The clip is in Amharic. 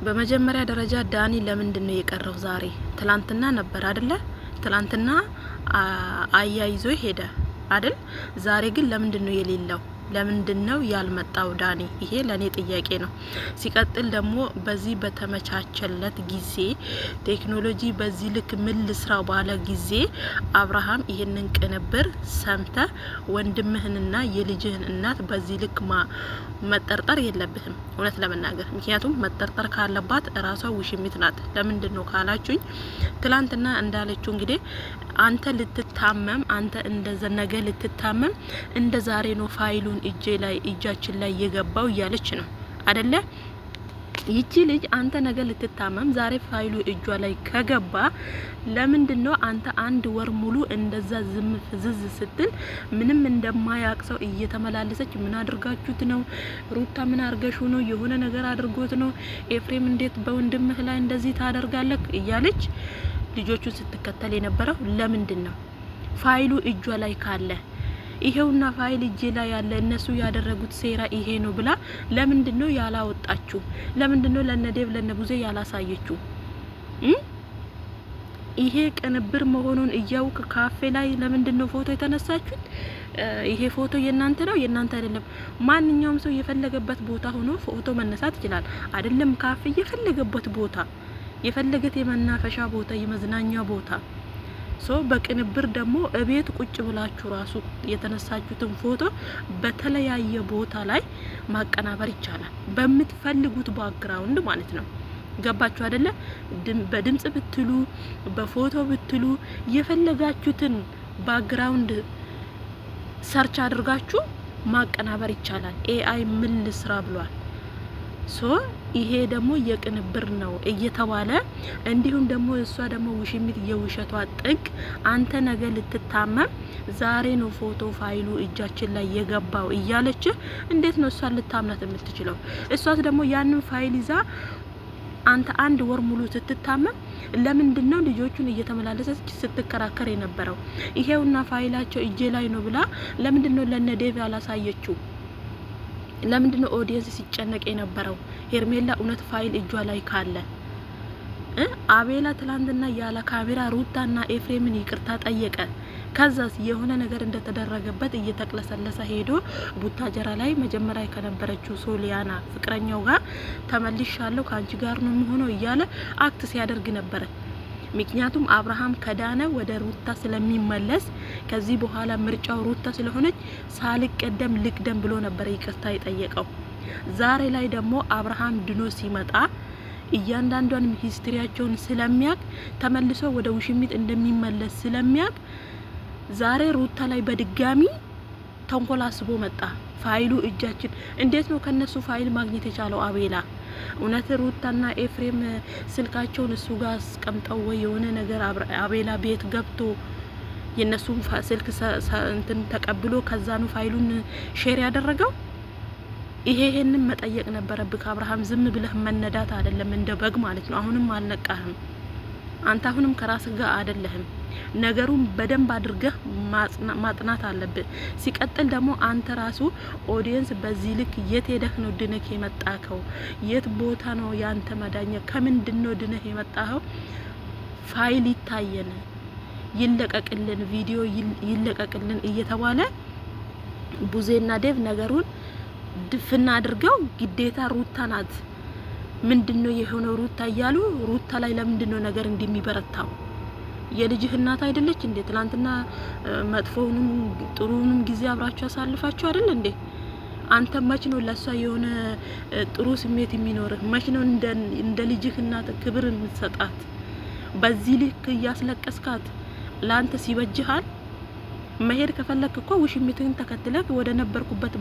በመጀመሪያ ደረጃ ዳኒ ለምንድነው የቀረው? ዛሬ ትላንትና ነበር አይደለ? ትላንትና አያይዞ ሄደ አይደል? ዛሬ ግን ለምንድነው የሌለው? ለምንድነው ያልመጣው ዳኒ? ይሄ ለኔ ጥያቄ ነው። ሲቀጥል ደግሞ በዚህ በተመቻቸለት ጊዜ ቴክኖሎጂ በዚህ ልክ ምን ልስራው ባለ ጊዜ አብርሃም ይሄንን ቅንብር ሰምተ ወንድምህንና የልጅህን እናት በዚህ ልክ መጠርጠር የለብህም እውነት ለመናገር። ምክንያቱም መጠርጠር ካለባት ራሷ ውሽሚት ናት። ለምንድነው ካላችሁኝ ትላንትና እንዳለችው እንግዲህ አንተ ልትታመም አንተ እንደዘነገ ልትታመም እንደ ዛሬ ነው ፋይሉን እጃችን ላይ የገባው እያለች ነው አይደለ? ይቺ ልጅ አንተ ነገር ልትታመም ዛሬ ፋይሉ እጇ ላይ ከገባ ለምንድነው አንተ አንድ ወር ሙሉ እንደዛ ዝም ፍዝዝ ስትል ምንም እንደማያቅሰው እየተመላለሰች ምን አድርጋችሁት ነው? ሩታ ምን አርገሹ ነው? የሆነ ነገር አድርጎት ነው? ኤፍሬም እንዴት በወንድምህ ላይ እንደዚህ ታደርጋለህ? እያለች ልጆቹን ስትከተል የነበረው ለምንድነው? ፋይሉ እጇ ላይ ካለ ይሄውና ፋይል እጄ ላይ ያለ እነሱ ያደረጉት ሴራ ይሄ ነው ብላ ለምንድነው ያላወጣችሁ? ለምንድነው ለነዴብ ለነቡዜ ያላሳየችሁ? ይሄ ቅንብር መሆኑን እያውቅ ካፌ ላይ ለምንድነው ፎቶ የተነሳችሁት? ይሄ ፎቶ የናንተ ነው የናንተ አይደለም። ማንኛውም ሰው የፈለገበት ቦታ ሆኖ ፎቶ መነሳት ይችላል አይደለም? ካፌ የፈለገበት ቦታ የፈለገት የመናፈሻ ቦታ የመዝናኛ ቦታ በቅንብር ደግሞ እቤት ቁጭ ብላችሁ ራሱ የተነሳችሁትን ፎቶ በተለያየ ቦታ ላይ ማቀናበር ይቻላል በምትፈልጉት ባክግራውንድ ማለት ነው። ገባችሁ አይደለ? በድምጽ ብትሉ በፎቶ ብትሉ የፈለጋችሁትን ባክግራውንድ ሰርች አድርጋችሁ ማቀናበር ይቻላል። ኤአይ ምን ልስራ ብሏል። ይሄ ደግሞ የቅንብር ነው እየተባለ እንዲሁም ደግሞ እሷ ደግሞ ውሽሚት የውሸቷ ጥግ አንተ ነገ ልትታመም ዛሬ ነው ፎቶ ፋይሉ እጃችን ላይ የገባው እያለች እንዴት ነው እሷ ልታምናት የምትችለው? እሷስ ደግሞ ያንን ፋይል ይዛ አንተ አንድ ወር ሙሉ ስትታመም ለምንድነው ልጆቹን እየተመላለሰች ስትከራከር የነበረው? ይሄውና ፋይላቸው እጄ ላይ ነው ብላ ለምንድነው ለነዴቭ ያላሳየችው? ለምንድነው ኦዲየንስ ሲጨነቅ የነበረው? ሄርሜላ እውነት ፋይል እጇ ላይ ካለ አቤላ ትላንትና ያለ ካሜራ ሩታና ኤፍሬምን ይቅርታ ጠየቀ። ከዛስ የሆነ ነገር እንደተደረገበት እየተቅለሰለሰ ሄዶ ቡታጀራ ላይ መጀመሪያ ከነበረችው ሶሊያና ፍቅረኛው ጋር ተመልሻለሁ ካንቺ ጋር ነው የሚሆነው እያለ አክት ሲያደርግ ነበር። ምክንያቱም አብርሃም ከዳነ ወደ ሩታ ስለሚመለስ ከዚህ በኋላ ምርጫው ሩታ ስለሆነች ሳልቀደም ልቅደም ብሎ ነበር ይቅርታ የጠየቀው። ዛሬ ላይ ደግሞ አብርሃም ድኖ ሲመጣ እያንዳንዷን ሂስትሪያቸውን ስለሚያቅ ተመልሶ ወደ ውሽሚት እንደሚመለስ ስለሚያቅ ዛሬ ሩታ ላይ በድጋሚ ተንኮል አስቦ መጣ። ፋይሉ እጃችን እንዴት ነው ከነሱ ፋይል ማግኘት የቻለው አቤላ? እውነት ሩታና ኤፍሬም ስልካቸውን እሱ ጋር አስቀምጠው ወይ የሆነ ነገር አቤላ ቤት ገብቶ የነሱን ስልክ እንትን ተቀብሎ ከዛ ነው ፋይሉን ሼር ያደረገው? ይሄንን መጠየቅ ነበረብክ አብርሃም። ዝም ብለህ መነዳት አይደለም እንደ በግ ማለት ነው። አሁንም አልነቃህም አንተ። አሁንም ከራስህ ጋር አይደለህም። ነገሩን በደንብ አድርገህ ማጥናት አለብህ። ሲቀጥል ደግሞ አንተ ራሱ ኦዲየንስ በዚህ ልክ የት ሄደህ ነው ድነህ የመጣከው? የት ቦታ ነው ያንተ መዳኛ? ከምንድነው ድነህ የመጣኸው? ፋይል ይታየን፣ ይለቀቅልን፣ ቪዲዮ ይለቀቅልን እየተባለ ቡዜና ዴቭ ነገሩን ድፍና አድርገው ግዴታ ሩታ ናት ምንድነው የሆነው ሩታ እያሉ ሩታ ላይ ለምንድነው ነገር እንደሚበረታው? የልጅህ እናት አይደለች እንዴ? ትላንትና መጥፎውንም ጥሩንም ጊዜ አብራችሁ አሳልፋችሁ አይደል እንዴ? አንተ መች ነው ለሷ የሆነ ጥሩ ስሜት የሚኖርህ? መች ነው እንደ ልጅህ እናት ክብር የምትሰጣት? በዚህ ልክ እያስለቀስካት ላንተ ሲበጅሃል? መሄድ ከፈለክ እኮ ውሽሚትን ተከትለክ ወደ ነበርኩበት